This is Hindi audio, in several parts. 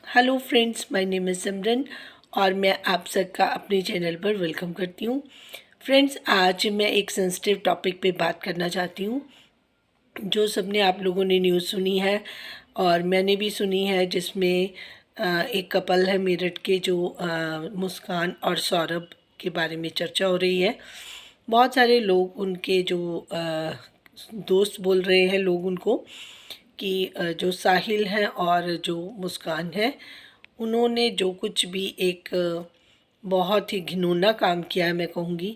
Hello friends, my name is Simran और मैं आप सबका अपने चैनल पर वेलकम करती हूँ। फ्रेंड्स, आज मैं एक सेंसिटिव टॉपिक पे बात करना चाहती हूँ जो सबने आप लोगों ने न्यूज़ सुनी है और मैंने भी सुनी है, जिसमें एक कपल है मेरठ के जो मुस्कान और सौरभ के बारे में चर्चा हो रही है। बहुत सारे लोग उनके जो दोस्त बोल रहे हैं लोग उनको कि जो साहिल हैं और जो मुस्कान है, उन्होंने जो कुछ भी एक बहुत ही घिनौना काम किया है, मैं कहूँगी।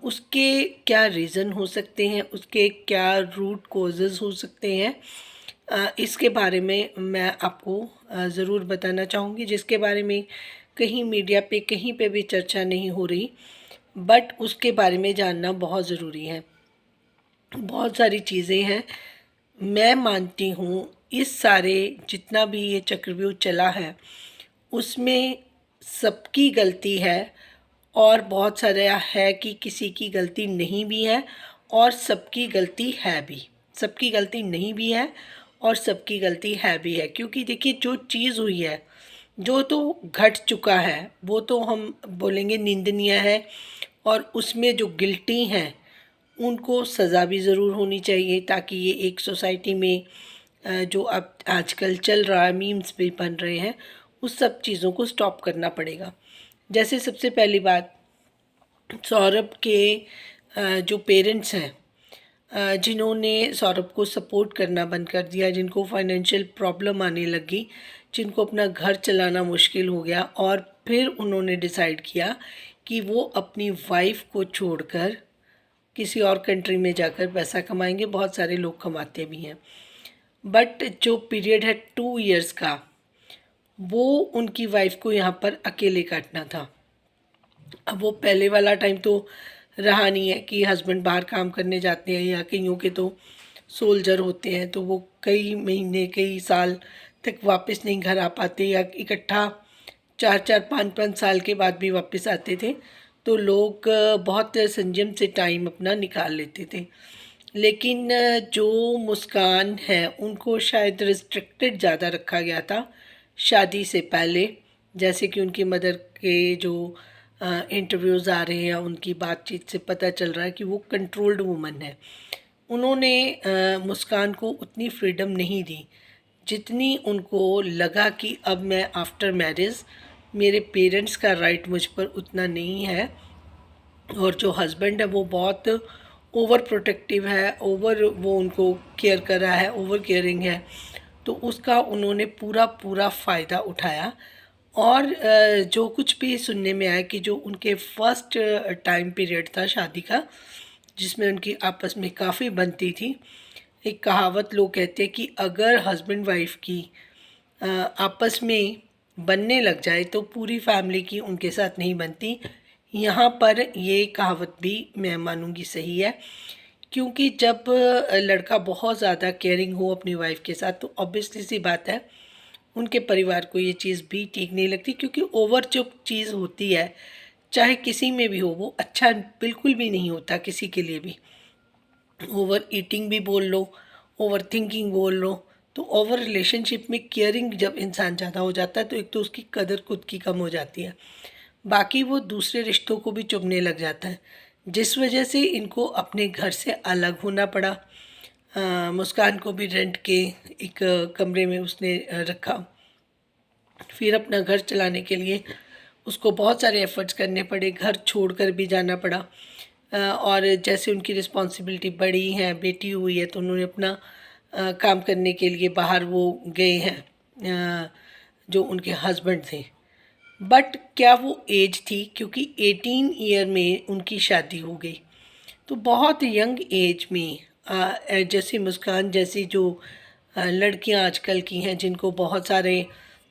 उसके क्या रीज़न हो सकते हैं, उसके क्या रूट कॉजेज़ हो सकते हैं, इसके बारे में मैं आपको ज़रूर बताना चाहूँगी, जिसके बारे में कहीं मीडिया पे कहीं पे भी चर्चा नहीं हो रही, बट उसके बारे में जानना बहुत ज़रूरी है। बहुत सारी चीज़ें हैं। मैं मानती हूँ इस सारे जितना भी ये चक्रव्यूह चला है उसमें सबकी गलती है, और बहुत सारा है कि किसी की गलती नहीं भी है और सबकी गलती है भी। सबकी गलती नहीं भी है और सबकी गलती है भी है, क्योंकि देखिए जो चीज़ हुई है, जो तो घट चुका है, वो तो हम बोलेंगे निंदनीय है, और उसमें जो गिल्टी हैं उनको सज़ा भी ज़रूर होनी चाहिए, ताकि ये एक सोसाइटी में जो अब आजकल चल रहा है, मीम्स भी बन रहे हैं, उस सब चीज़ों को स्टॉप करना पड़ेगा। जैसे सबसे पहली बात, सौरभ के जो पेरेंट्स हैं, जिन्होंने सौरभ को सपोर्ट करना बंद कर दिया, जिनको फाइनेंशियल प्रॉब्लम आने लगी, जिनको अपना घर चलाना मुश्किल हो गया, और फिर उन्होंने डिसाइड किया कि वो अपनी वाइफ को छोड़कर किसी और कंट्री में जाकर पैसा कमाएंगे। बहुत सारे लोग कमाते भी हैं, बट जो पीरियड है 2 इयर्स का, वो उनकी वाइफ को यहाँ पर अकेले काटना था। अब वो पहले वाला टाइम तो रहा नहीं है कि हस्बैंड बाहर काम करने जाते हैं, या कईयों के तो सोल्जर होते हैं तो वो कई महीने कई साल तक वापस नहीं घर आ पाते, या इकट्ठा 4-4 5-5 साल के बाद भी वापस आते थे। तो लोग बहुत संयम से टाइम अपना निकाल लेते थे। लेकिन जो मुस्कान है उनको शायद रिस्ट्रिक्टेड ज़्यादा रखा गया था शादी से पहले। जैसे कि उनकी मदर के जो इंटरव्यूज़ आ रहे हैं, उनकी बातचीत से पता चल रहा है कि वो कंट्रोल्ड वुमन है। उन्होंने मुस्कान को उतनी फ्रीडम नहीं दी जितनी उनको लगा कि अब मैं आफ्टर मैरिज, मेरे पेरेंट्स का राइट मुझ पर उतना नहीं है, और जो हस्बैंड है वो बहुत ओवर प्रोटेक्टिव है, ओवर वो उनको केयर कर रहा है, ओवर केयरिंग है। तो उसका उन्होंने पूरा पूरा फ़ायदा उठाया। और जो कुछ भी सुनने में आया कि जो उनके फर्स्ट टाइम पीरियड था शादी का, जिसमें उनकी आपस में काफ़ी बनती थी। एक कहावत लोग कहते हैं कि अगर हस्बैंड वाइफ की आपस में बनने लग जाए तो पूरी फैमिली की उनके साथ नहीं बनती। यहाँ पर ये कहावत भी मैं मानूंगी सही है, क्योंकि जब लड़का बहुत ज़्यादा केयरिंग हो अपनी वाइफ के साथ, तो ऑब्वियसली सी बात है उनके परिवार को ये चीज़ भी ठीक नहीं लगती, क्योंकि ओवर जो चीज़ होती है, चाहे किसी में भी हो, वो अच्छा बिल्कुल भी नहीं होता किसी के लिए भी। ओवर ईटिंग भी बोल लो, ओवर थिंकिंग बोल लो, तो ओवर रिलेशनशिप में केयरिंग जब इंसान ज़्यादा हो जाता है तो एक तो उसकी कदर खुद की कम हो जाती है, बाकी वो दूसरे रिश्तों को भी चुभने लग जाता है, जिस वजह से इनको अपने घर से अलग होना पड़ा। मुस्कान को भी रेंट के एक कमरे में उसने रखा। फिर अपना घर चलाने के लिए उसको बहुत सारे एफ़र्ट्स करने पड़े, घर छोड़कर भी जाना पड़ा। और जैसे उनकी रिस्पॉन्सिबिलिटी बढ़ी है, बेटी हुई है, तो उन्होंने अपना काम करने के लिए बाहर वो गए हैं, जो उनके हस्बैंड थे। बट क्या वो एज थी, क्योंकि 18 ईयर में उनकी शादी हो गई, तो बहुत यंग एज में जैसे मुस्कान जैसी जो लड़कियां आजकल की हैं, जिनको बहुत सारे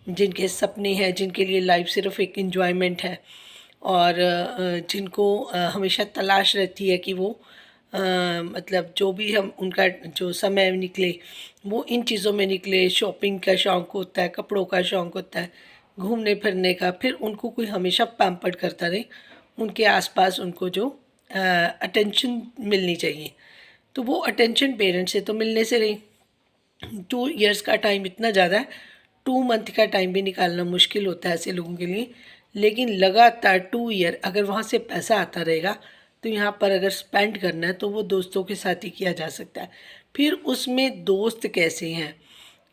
जिनके सपने हैं, जिनके लिए लाइफ सिर्फ एक एंजॉयमेंट है, और जिनको हमेशा तलाश रहती है कि वो मतलब जो भी हम उनका जो समय निकले वो इन चीज़ों में निकले। शॉपिंग का शौक़ होता है, कपड़ों का शौक़ होता है, घूमने फिरने का, फिर उनको कोई हमेशा पैम्पर्ड करता रहे, उनके आसपास उनको जो अटेंशन मिलनी चाहिए, तो वो अटेंशन पेरेंट्स से तो मिलने से रही। 2 इयर्स का टाइम इतना ज़्यादा है, 2 मंथ का टाइम भी निकालना मुश्किल होता है ऐसे लोगों के लिए, लेकिन लगातार 2 ईयर अगर वहाँ से पैसा आता रहेगा तो यहाँ पर अगर स्पेंड करना है तो वो दोस्तों के साथ ही किया जा सकता है। फिर उसमें दोस्त कैसे हैं,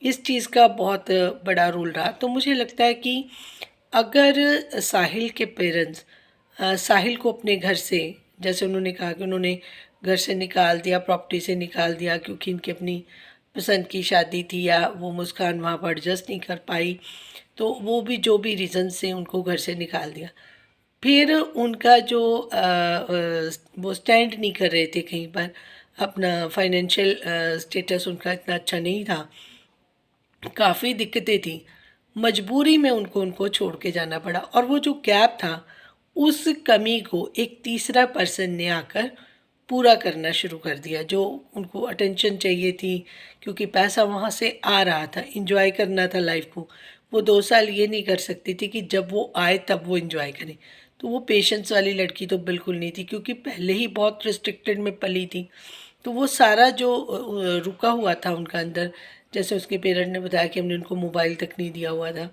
इस चीज़ का बहुत बड़ा रोल रहा। तो मुझे लगता है कि अगर साहिल के पेरेंट्स साहिल को अपने घर से, जैसे उन्होंने कहा कि उन्होंने घर से निकाल दिया, प्रॉपर्टी से निकाल दिया क्योंकि इनकी अपनी पसंद की शादी थी या वो मुस्कान वहाँ पर एडजस्ट नहीं कर पाई, तो वो भी जो भी रीज़न से उनको घर से निकाल दिया। फिर उनका जो वो स्टैंड नहीं कर रहे थे कहीं पर, अपना फाइनेंशियल स्टेटस उनका इतना अच्छा नहीं था, काफ़ी दिक्कतें थी, मजबूरी में उनको छोड़ के जाना पड़ा। और वो जो गैप था, उस कमी को एक तीसरा पर्सन ने आकर पूरा करना शुरू कर दिया, जो उनको अटेंशन चाहिए थी क्योंकि पैसा वहाँ से आ रहा था, इंजॉय करना था लाइफ को। वो 2 साल ये नहीं कर सकती थी कि जब वो आए तब वो इंजॉय करें। तो वो पेशेंस वाली लड़की तो बिल्कुल नहीं थी क्योंकि पहले ही बहुत रिस्ट्रिक्टेड में पली थी। तो वो सारा जो रुका हुआ था उनका अंदर, जैसे उसके पेरेंट ने बताया कि हमने उनको मोबाइल तक नहीं दिया हुआ था,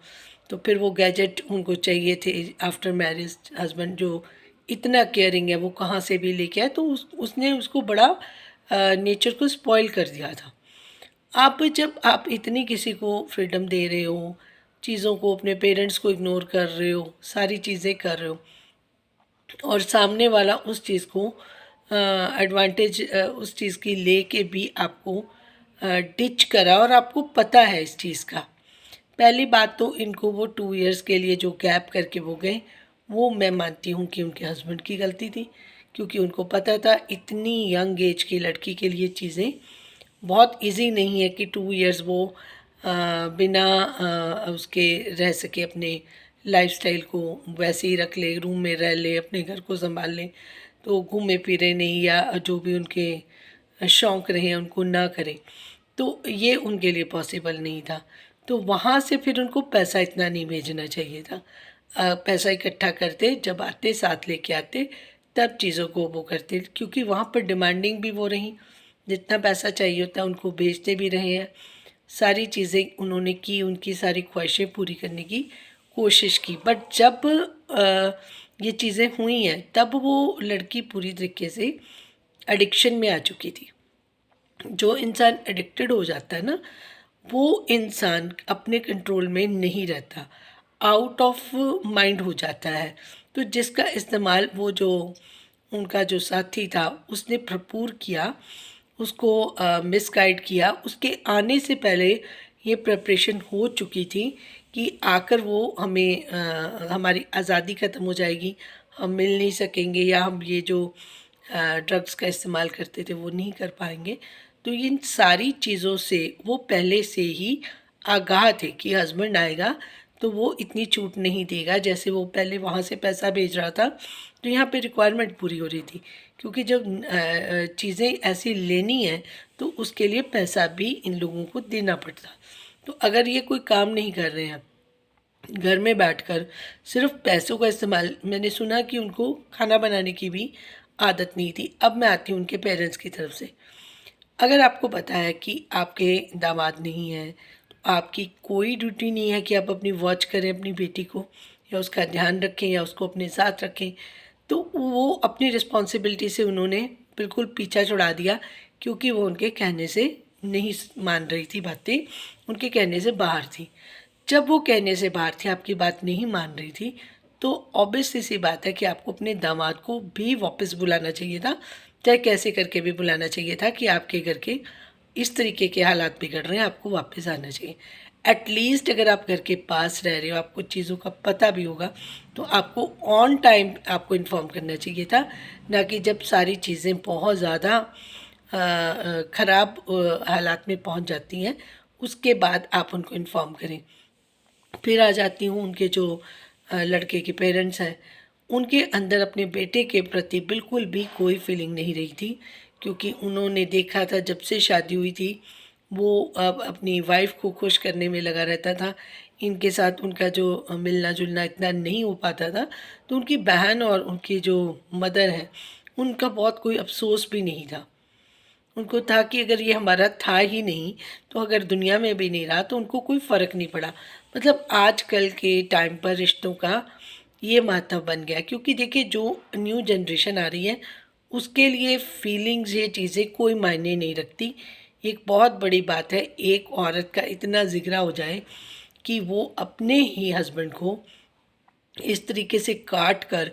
तो फिर वो गैजेट उनको चाहिए थे आफ्टर मैरिज। हस्बैंड जो इतना केयरिंग है वो कहाँ से भी लेके आए, तो उसने उसको बड़ा नेचर को स्पॉइल कर दिया था। आप जब आप इतनी किसी को फ्रीडम दे रहे हो, चीज़ों को, अपने पेरेंट्स को इग्नोर कर रहे हो, सारी चीज़ें कर रहे हो, और सामने वाला उस चीज़ को एडवांटेज उस चीज़ की ले के भी आपको डिच करा, और आपको पता है इस चीज़ का। पहली बात तो इनको वो 2 इयर्स के लिए जो गैप करके वो गए, वो मैं मानती हूँ कि उनके हस्बैंड की गलती थी, क्योंकि उनको पता था इतनी यंग एज की लड़की के लिए चीज़ें बहुत इजी नहीं है कि 2 इयर्स वो बिना उसके रह सके, अपने लाइफस्टाइल को वैसे ही रख ले, रूम में रह ले, अपने घर को संभाल ले, तो घूमे फिरे नहीं या जो भी उनके शौक़ रहे उनको ना करें, तो ये उनके लिए पॉसिबल नहीं था। तो वहाँ से फिर उनको पैसा इतना नहीं भेजना चाहिए था। पैसा इकट्ठा करते, जब आते साथ लेके आते, तब चीज़ों को वो करते, क्योंकि वहाँ पर डिमांडिंग भी वो रहीं, जितना पैसा चाहिए होता उनको भेजते भी रहे हैं। सारी चीज़ें उन्होंने की, उनकी सारी ख्वाहिशें पूरी करने की कोशिश की। बट जब ये चीज़ें हुई हैं तब वो लड़की पूरी तरीके से एडिक्शन में आ चुकी थी। जो इंसान एडिक्टेड हो जाता है ना, वो इंसान अपने कंट्रोल में नहीं रहता, आउट ऑफ माइंड हो जाता है। तो जिसका इस्तेमाल वो जो उनका जो साथी था उसने भरपूर किया, उसको मिसगाइड किया। उसके आने से पहले ये प्रिपरेशन हो चुकी थी कि आकर वो हमें हमारी आज़ादी ख़त्म हो जाएगी, हम मिल नहीं सकेंगे, या हम ये जो ड्रग्स का इस्तेमाल करते थे वो नहीं कर पाएंगे। तो इन सारी चीज़ों से वो पहले से ही आगाह थे कि हस्बैंड आएगा तो वो इतनी छूट नहीं देगा। जैसे वो पहले वहाँ से पैसा भेज रहा था तो यहाँ पे रिक्वायरमेंट पूरी हो रही थी, क्योंकि जब चीज़ें ऐसी लेनी है तो उसके लिए पैसा भी इन लोगों को देना पड़ता। तो अगर ये कोई काम नहीं कर रहे हैं, घर में बैठकर सिर्फ पैसों का इस्तेमाल, मैंने सुना कि उनको खाना बनाने की भी आदत नहीं थी। अब मैं आती हूँ उनके पेरेंट्स की तरफ से। अगर आपको पता है कि आपके दामाद नहीं हैं, तो आपकी कोई ड्यूटी नहीं है कि आप अपनी वॉच करें अपनी बेटी को, या उसका ध्यान रखें, या उसको अपने साथ रखें। तो वो अपनी रिस्पॉन्सिबिलिटी से उन्होंने बिल्कुल पीछा छुड़ा दिया, क्योंकि वो उनके कहने से नहीं मान रही थी, बातें उनके कहने से बाहर थी। जब वो कहने से बाहर थी, आपकी बात नहीं मान रही थी, तो ऑब्वियसली सी बात है कि आपको अपने दामाद को भी वापस बुलाना चाहिए था, चाहे कैसे करके भी बुलाना चाहिए था कि आपके घर के इस तरीके के हालात बिगड़ रहे हैं, आपको वापस आना चाहिए। एटलीस्ट अगर आप घर के पास रह रहे हो, आपको चीज़ों का पता भी होगा, तो आपको ऑन टाइम आपको इन्फॉर्म करना चाहिए था, ना कि जब सारी चीज़ें बहुत ज़्यादा ख़राब हालात में पहुंच जाती हैं उसके बाद आप उनको इन्फॉर्म करें। फिर आ जाती हूँ उनके जो लड़के के पेरेंट्स हैं, उनके अंदर अपने बेटे के प्रति बिल्कुल भी कोई फीलिंग नहीं रही थी, क्योंकि उन्होंने देखा था जब से शादी हुई थी वो अब अपनी वाइफ को खुश करने में लगा रहता था। इनके साथ उनका जो मिलना जुलना इतना नहीं हो पाता था, तो उनकी बहन और उनकी जो मदर है उनका बहुत कोई अफसोस भी नहीं था। उनको था कि अगर ये हमारा था ही नहीं, तो अगर दुनिया में भी नहीं रहा तो उनको कोई फ़र्क नहीं पड़ा। मतलब आजकल के टाइम पर रिश्तों का ये महत्व बन गया, क्योंकि देखिए जो न्यू जनरेशन आ रही है उसके लिए फीलिंग्स ये चीज़ें कोई मायने नहीं रखती। एक बहुत बड़ी बात है एक औरत का इतना जिगरा हो जाए कि वो अपने ही हस्बैंड को इस तरीके से काट कर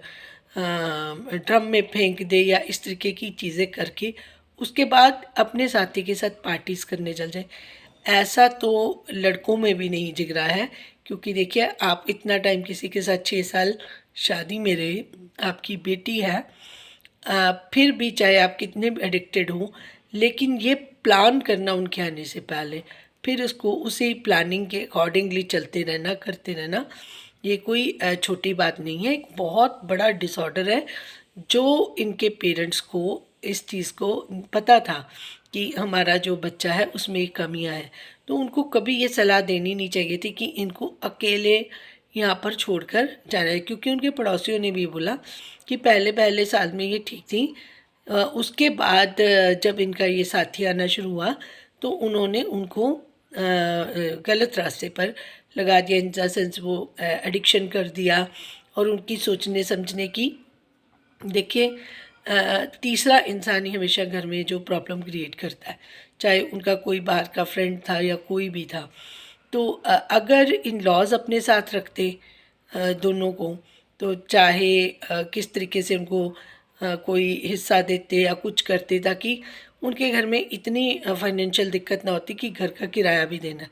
ड्रम में फेंक दे या इस तरीके की चीज़ें करके उसके बाद अपने साथी के साथ पार्टीज़ करने चल जाए। ऐसा तो लड़कों में भी नहीं जिगरा है, क्योंकि देखिए आप इतना टाइम किसी के साथ 6 साल शादी में रहे, आपकी बेटी है, फिर भी चाहे आप कितने भी एडिक्टेड हों, लेकिन ये प्लान करना उनके आने से पहले, फिर उसको उसी प्लानिंग के अकॉर्डिंगली चलते रहना, करते रहना, ये कोई छोटी बात नहीं है। एक बहुत बड़ा डिसऑर्डर है जो इनके पेरेंट्स को इस चीज़ को पता था कि हमारा जो बच्चा है उसमें कमियां हैं, तो उनको कभी ये सलाह देनी नहीं चाहिए थी कि इनको अकेले यहाँ पर छोड़कर जाना है। क्योंकि उनके पड़ोसियों ने भी बोला कि पहले पहले साल में ये ठीक थी, उसके बाद जब इनका ये साथी आना शुरू हुआ तो उन्होंने उनको गलत रास्ते पर लगा दिया, इन द सेंस वो एडिक्शन कर दिया। और उनकी सोचने समझने की, देखिए तीसरा इंसान ही हमेशा घर में जो प्रॉब्लम क्रिएट करता है, चाहे उनका कोई बाहर का फ्रेंड था या कोई भी था। तो अगर इन लॉज अपने साथ रखते दोनों को, तो चाहे किस तरीके से उनको कोई हिस्सा देते या कुछ करते, ताकि उनके घर में इतनी फाइनेंशियल दिक्कत ना होती कि घर का किराया भी देना,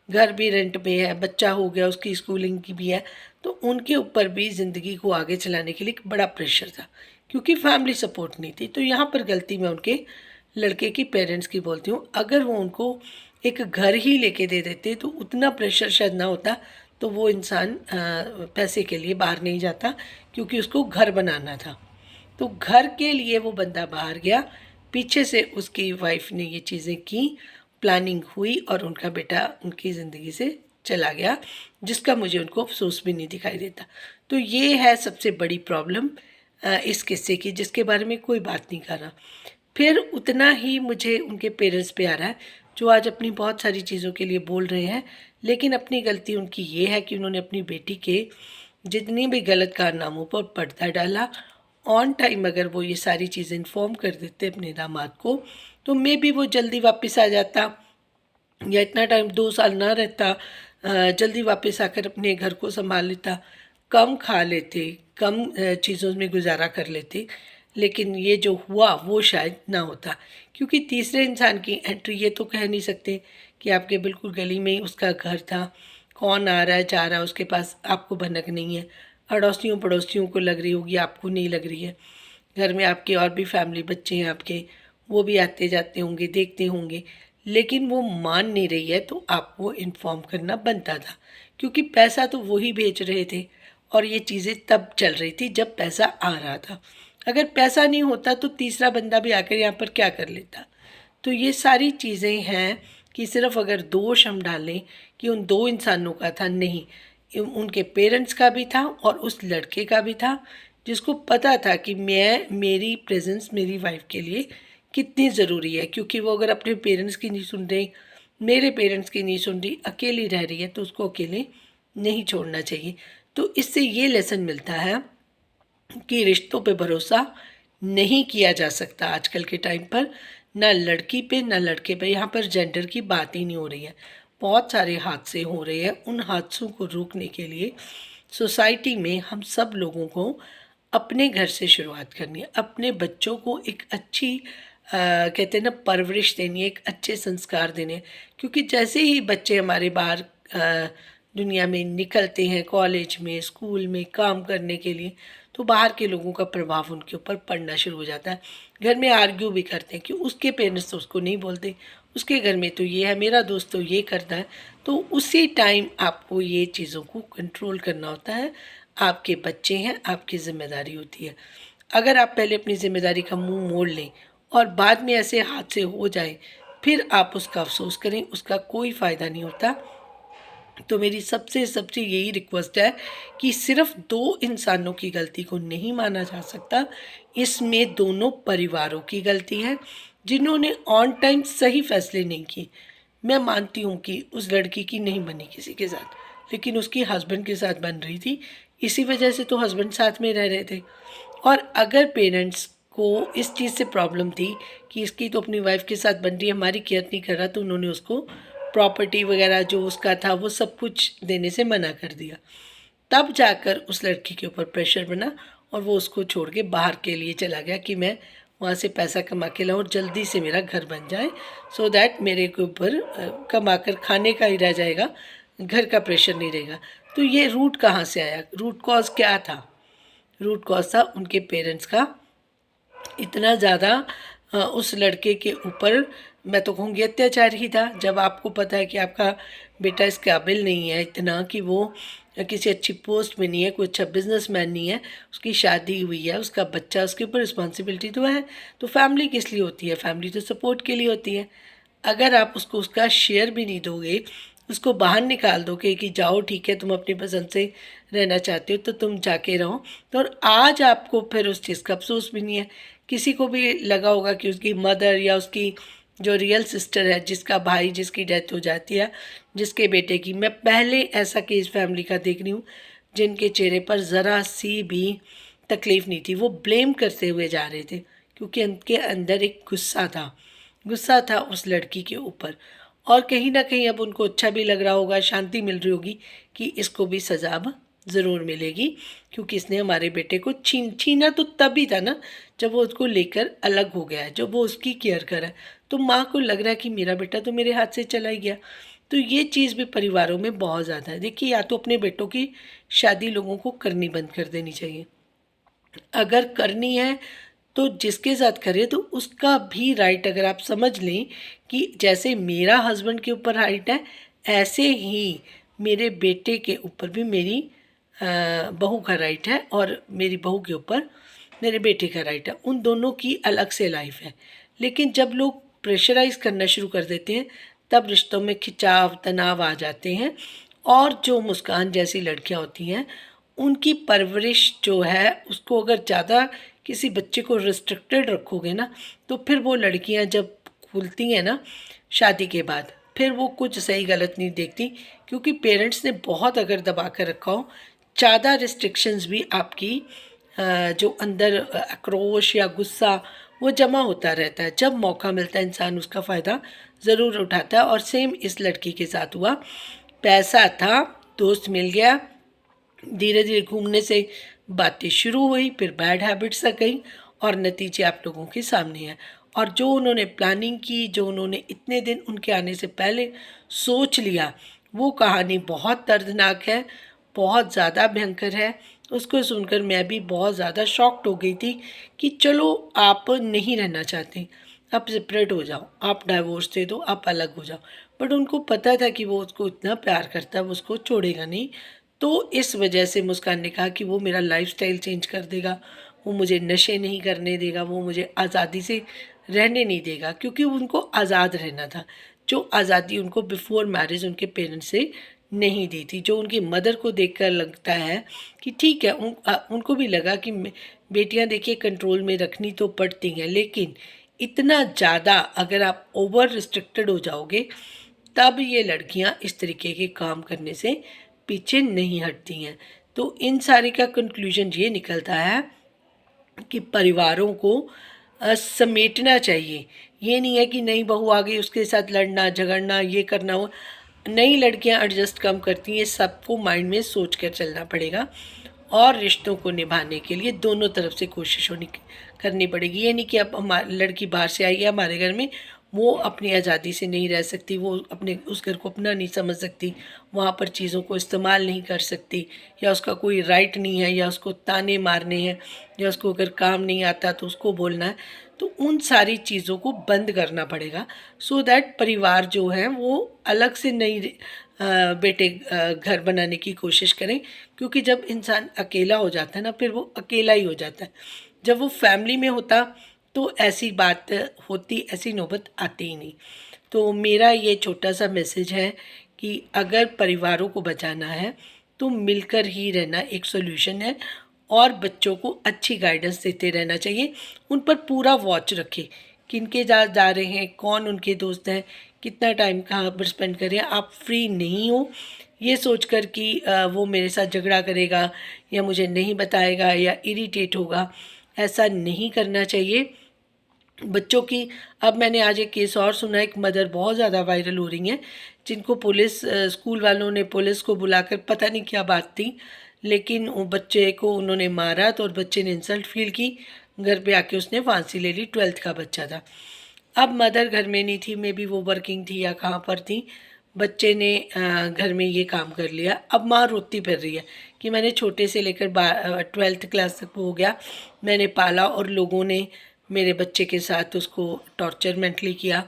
घर भी रेंट पे है, बच्चा हो गया, उसकी स्कूलिंग की भी है, तो उनके ऊपर भी ज़िंदगी को आगे चलाने के लिए एक बड़ा प्रेशर था, क्योंकि फैमिली सपोर्ट नहीं थी। तो यहाँ पर गलती मैं उनके लड़के की पेरेंट्स की बोलती हूँ। अगर वो उनको एक घर ही लेके दे देते तो उतना प्रेशर शायद ना होता, तो वो इंसान पैसे के लिए बाहर नहीं जाता, क्योंकि उसको घर बनाना था। तो घर के लिए वो बंदा बाहर गया, पीछे से उसकी वाइफ ने ये चीज़ें की, प्लानिंग हुई और उनका बेटा उनकी ज़िंदगी से चला गया, जिसका मुझे उनको अफसोस भी नहीं दिखाई देता। तो ये है सबसे बड़ी प्रॉब्लम इस किस्से की, जिसके बारे में कोई बात नहीं कर रहा। फिर उतना ही मुझे उनके पेरेंट्स पे आ रहा है, जो आज अपनी बहुत सारी चीज़ों के लिए बोल रहे हैं, लेकिन अपनी गलती उनकी ये है कि उन्होंने अपनी बेटी के जितनी भी गलत कारनामों पर पर्दा डाला। ऑन टाइम अगर वो ये सारी चीज़ें इन्फॉर्म कर देते अपने दामाद को, तो मे बी वो जल्दी वापस आ जाता, या इतना टाइम 2 साल ना रहता, जल्दी वापस आकर अपने घर को संभाल लेता, कम खा लेते, कम चीज़ों में गुजारा कर लेते। लेकिन ये जो हुआ वो शायद ना होता, क्योंकि तीसरे इंसान की एंट्री, ये तो कह नहीं सकते कि आपके बिल्कुल गली में ही उसका घर था, कौन आ रहा है जा रहा है उसके पास आपको भनक नहीं है, अड़ोसियों पड़ोसियों को लग रही होगी, आपको नहीं लग रही है। घर में आपके और भी फैमिली बच्चे हैं आपके, वो भी आते जाते होंगे, देखते होंगे, लेकिन वो मान नहीं रही है, तो आपको इन्फॉर्म करना बनता था, क्योंकि पैसा तो वही भेज रहे थे और ये चीज़ें तब चल रही थी जब पैसा आ रहा था। अगर पैसा नहीं होता तो तीसरा बंदा भी आकर यहाँ पर क्या कर लेता। तो ये सारी चीज़ें हैं कि सिर्फ अगर दोष हम डालें कि उन दो इंसानों का था, नहीं, उनके पेरेंट्स का भी था और उस लड़के का भी था, जिसको पता था कि मेरी प्रेजेंस मेरी वाइफ के लिए कितनी ज़रूरी है। क्योंकि वो अगर अपने पेरेंट्स की नहीं सुन रही, मेरे पेरेंट्स की नहीं सुन रही, अकेली रह रही है, तो उसको अकेले नहीं छोड़ना चाहिए। तो इससे ये लेसन मिलता है कि रिश्तों पे भरोसा नहीं किया जा सकता आजकल के टाइम पर, ना लड़की पे ना लड़के पे। यहाँ पर जेंडर की बात ही नहीं हो रही है, बहुत सारे हादसे हो रहे हैं। उन हादसों को रोकने के लिए सोसाइटी में हम सब लोगों को अपने घर से शुरुआत करनी है, अपने बच्चों को एक अच्छी कहते हैं ना परवरिश देनी है, एक अच्छे संस्कार देने हैं। क्योंकि जैसे ही बच्चे हमारे बाहर दुनिया में निकलते हैं, कॉलेज में, स्कूल में काम करने के लिए, तो बाहर के लोगों का प्रभाव उनके ऊपर पड़ना शुरू हो जाता है। घर में आर्ग्यू भी करते हैं कि उसके पेरेंट्स तो उसको नहीं बोलते, उसके घर में तो ये है, मेरा दोस्त तो ये करता है। तो उसी टाइम आपको ये चीज़ों को कंट्रोल करना होता है। आपके बच्चे हैं, आपकी ज़िम्मेदारी होती है। अगर आप पहले अपनी ज़िम्मेदारी का मुंह मोड़ लें और बाद में ऐसे हादसे हो जाएं, फिर आप उसका अफसोस करें, उसका कोई फ़ायदा नहीं होता। तो मेरी सबसे सबसे यही रिक्वेस्ट है कि सिर्फ दो इंसानों की गलती को नहीं माना जा सकता, इसमें दोनों परिवारों की गलती है। जिन्होंने ऑन टाइम सही फैसले नहीं किए। मैं मानती हूँ कि उस लड़की की नहीं बनी किसी के साथ, लेकिन उसकी हस्बैंड के साथ बन रही थी, इसी वजह से तो हस्बैंड साथ में रह रहे थे। और अगर पेरेंट्स को इस चीज़ से प्रॉब्लम थी कि इसकी तो अपनी वाइफ के साथ बन रही है, हमारी केयर नहीं कर रहा, तो उन्होंने उसको प्रॉपर्टी वगैरह जो उसका था वो सब कुछ देने से मना कर दिया। तब जाकर उस लड़की के ऊपर प्रेशर बना और वो उसको छोड़ के बाहर के लिए चला गया कि मैं वहाँ से पैसा कमा के लाऊं और जल्दी से मेरा घर बन जाए, सो दैट मेरे के ऊपर कमा कर खाने का ही रह जाएगा, घर का प्रेशर नहीं रहेगा। तो ये रूट कहाँ से आया, रूट कॉज क्या था? रूट कॉज था उनके पेरेंट्स का इतना ज़्यादा उस लड़के के ऊपर, मैं तो कहूँगी अत्याचार ही था। जब आपको पता है कि आपका बेटा इस काबिल नहीं है इतना कि वो किसी अच्छी पोस्ट में नहीं है, कोई अच्छा बिजनेसमैन नहीं है, उसकी शादी हुई है, उसका बच्चा, उसके ऊपर रिस्पॉन्सिबिलिटी तो है, तो फैमिली किस लिए होती है? फैमिली तो सपोर्ट के लिए होती है। अगर आप उसको उसका शेयर भी नहीं दोगे, उसको बाहर निकाल दोगे कि जाओ ठीक है तुम अपनी पसंद से रहना चाहते हो तो तुम जाके रहो, तो और आज आपको फिर उस चीज़ का अफसोस भी नहीं है। किसी को भी लगा होगा कि उसकी मदर या उसकी जो रियल सिस्टर है, जिसका भाई जिसकी डेथ हो जाती है, जिसके बेटे की, मैं पहले ऐसा केस फैमिली का देख रही हूँ जिनके चेहरे पर ज़रा सी भी तकलीफ़ नहीं थी, वो ब्लेम करते हुए जा रहे थे क्योंकि उनके अंदर एक गुस्सा था उस लड़की के ऊपर। और कहीं ना कहीं अब उनको अच्छा भी लग रहा होगा, शांति मिल रही होगी कि इसको भी सज़ा अब ज़रूर मिलेगी, क्योंकि इसने हमारे बेटे को छीना तो तभी था ना जब वो उसको लेकर अलग हो गया है, जब वो उसकी केयर कर रहा है, तो माँ को लग रहा है कि मेरा बेटा तो मेरे हाथ से चला ही गया। तो ये चीज़ भी परिवारों में बहुत ज़्यादा है। देखिए, या तो अपने बेटों की शादी लोगों को करनी बंद कर देनी चाहिए, अगर करनी है तो जिसके साथ करे तो उसका भी राइट अगर आप समझ लें कि जैसे मेरा हस्बैंड के ऊपर राइट है, ऐसे ही मेरे बेटे के ऊपर भी मेरी बहू का राइट है और मेरी बहू के ऊपर मेरे बेटे का राइट है। उन दोनों की अलग से लाइफ है। लेकिन जब लोग प्रेशराइज करना शुरू कर देते हैं तब रिश्तों में खिंचाव तनाव आ जाते हैं। और जो मुस्कान जैसी लड़कियां होती हैं, उनकी परवरिश जो है उसको अगर ज़्यादा किसी बच्चे को रिस्ट्रिक्टेड रखोगे ना, तो फिर वो लड़कियां जब खुलती हैं ना शादी के बाद, फिर वो कुछ सही गलत नहीं देखती, क्योंकि पेरेंट्स ने बहुत अगर दबा कर रखा हो, ज़्यादा रिस्ट्रिक्शंस भी आपकी जो अंदर आक्रोश या गुस्सा वो जमा होता रहता है। जब मौका मिलता है इंसान उसका फ़ायदा ज़रूर उठाता है। और सेम इस लड़की के साथ हुआ। पैसा था, दोस्त मिल गया, धीरे धीरे घूमने से बातें शुरू हुई, फिर बैड हैबिट्स आ गई और नतीजे आप लोगों के सामने हैं। और जो उन्होंने प्लानिंग की, जो उन्होंने इतने दिन उनके आने से पहले सोच लिया, वो कहानी बहुत दर्दनाक है, बहुत ज़्यादा भयंकर है। उसको सुनकर मैं भी बहुत ज़्यादा शॉक्ड हो गई थी कि चलो आप नहीं रहना चाहते, आप सेपरेट हो जाओ, आप डाइवोर्स दे दो, आप अलग हो जाओ। बट उनको पता था कि वो उसको इतना प्यार करता है, वो उसको छोड़ेगा नहीं। तो इस वजह से मुस्कान ने कहा कि वो मेरा लाइफस्टाइल चेंज कर देगा, वो मुझे नशे नहीं करने देगा, वो मुझे आज़ादी से रहने नहीं देगा, क्योंकि उनको आज़ाद रहना था, जो आज़ादी उनको बिफोर मैरिज उनके पेरेंट्स से नहीं दी थी। जो उनकी मदर को देखकर लगता है कि ठीक है, उनको भी लगा कि बेटियां देखिए कंट्रोल में रखनी तो पड़ती हैं, लेकिन इतना ज़्यादा अगर आप ओवर रिस्ट्रिक्टेड हो जाओगे तब ये लड़कियां इस तरीके के काम करने से पीछे नहीं हटती हैं। तो इन सारी का कंक्लूजन ये निकलता है कि परिवारों को समेटना चाहिए। ये नहीं है कि नई बहू आ गई उसके साथ लड़ना झगड़ना ये करना हो। नई लड़कियां एडजस्ट कम करती हैं, सबको माइंड में सोच कर चलना पड़ेगा। और रिश्तों को निभाने के लिए दोनों तरफ से कोशिश करनी पड़ेगी। ये नहीं कि अब हमारी लड़की बाहर से आई है हमारे घर में, वो अपनी आज़ादी से नहीं रह सकती, वो अपने उस घर को अपना नहीं समझ सकती, वहाँ पर चीज़ों को इस्तेमाल नहीं कर सकती, या उसका कोई राइट नहीं है, या उसको ताने मारने हैं, या उसको अगर काम नहीं आता तो उसको बोलना है। तो उन सारी चीज़ों को बंद करना पड़ेगा, सो दैट परिवार जो है वो अलग से नहीं बेटे घर बनाने की कोशिश करें। क्योंकि जब इंसान अकेला हो जाता है ना, फिर वो अकेला ही हो जाता है। जब वो फैमिली में होता तो ऐसी बात होती, ऐसी नौबत आती ही नहीं। तो मेरा ये छोटा सा मैसेज है कि अगर परिवारों को बचाना है तो मिलकर ही रहना एक सोल्यूशन है। और बच्चों को अच्छी गाइडेंस देते रहना चाहिए, उन पर पूरा वॉच रखें किनके साथ जा रहे हैं, कौन उनके दोस्त हैं, कितना टाइम कहाँ पर स्पेंड कर रहे हैं। आप फ्री नहीं हो ये सोचकर कि वो मेरे साथ झगड़ा करेगा या मुझे नहीं बताएगा या इरिटेट होगा, ऐसा नहीं करना चाहिए। बच्चों की अब मैंने आज एक केस और सुना, एक मदर बहुत ज़्यादा वायरल हो रही हैं जिनको पुलिस स्कूल वालों ने पुलिस को बुलाकर, पता नहीं क्या बात थी, लेकिन वो बच्चे को उन्होंने मारा तो और बच्चे ने इंसल्ट फील की, घर पे आके उसने फांसी ले ली। 12th का बच्चा था। अब मदर घर में नहीं थी, मे बी वो वर्किंग थी या कहाँ पर थी, बच्चे ने घर में ये काम कर लिया। अब माँ रोती फिर रही है कि मैंने छोटे से लेकर 12th क्लास तक हो गया, मैंने पाला और लोगों ने मेरे बच्चे के साथ उसको टॉर्चर मेंटली किया,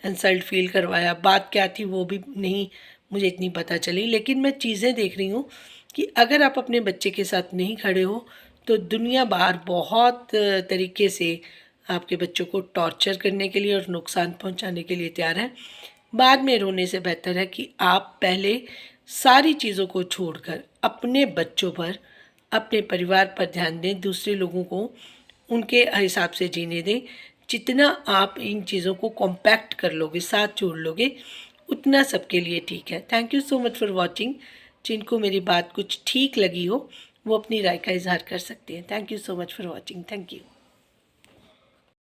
इंसल्ट फील करवाया। बात क्या थी वो भी नहीं मुझे इतनी पता चली, लेकिन मैं चीज़ें देख रही हूँ कि अगर आप अपने बच्चे के साथ नहीं खड़े हो तो दुनिया बाहर बहुत तरीके से आपके बच्चों को टॉर्चर करने के लिए और नुकसान पहुंचाने के लिए तैयार है। बाद में रोने से बेहतर है कि आप पहले सारी चीज़ों को छोड़कर अपने बच्चों पर, अपने परिवार पर ध्यान दें, दूसरे लोगों को उनके हिसाब से जीने दें। जितना आप इन चीज़ों को कॉम्पैक्ट कर लोगे, साथ जोड़ लोगे, उतना सबके लिए ठीक है। Thank you so much for watching. जिनको मेरी बात कुछ ठीक लगी हो वो अपनी राय का इजहार कर सकते हैं। Thank you so much for watching. Thank you.